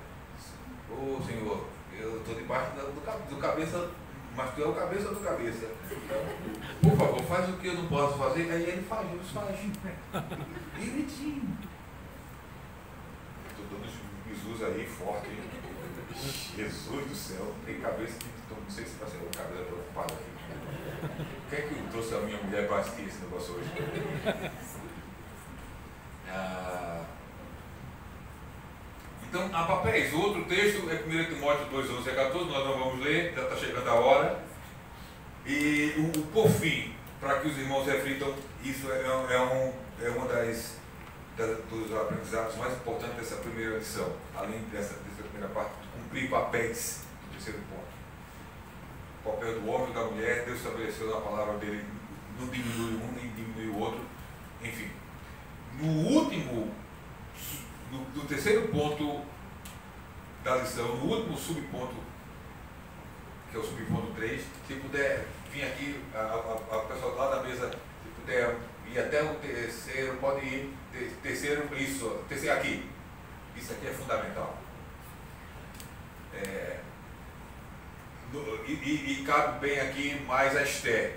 Ô Senhor, eu estou debaixo do cabeça, mas tu é o cabeça do cabeça. Então, por favor, faz o que eu não posso fazer. Aí ele faz, Jesus faz. Direitinho. Estou dando uns bisus aí forte. Jesus do céu, tem cabeça que não sei se vai ser uma cabeça preocupada aqui. O que é que trouxe a minha mulher para assistir esse negócio hoje? Então, há papéis. O outro texto é 1 Timóteo 2, 11 a 14, nós não vamos ler, já está chegando a hora. E por fim, para que os irmãos reflitam, isso é uma dos aprendizados mais importantes dessa primeira lição, além dessa primeira parte, cumprir papéis do terceiro ponto. O papel do homem e da mulher, Deus estabeleceu na palavra dele, não diminui um nem diminui o outro, enfim. No terceiro ponto da lição, no último subponto, que é o subponto 3, se puder vir aqui, a pessoa lá da mesa, se puder ir até o terceiro, pode ir, terceiro aqui. Isso aqui é fundamental. E cabe bem aqui mais a Esther.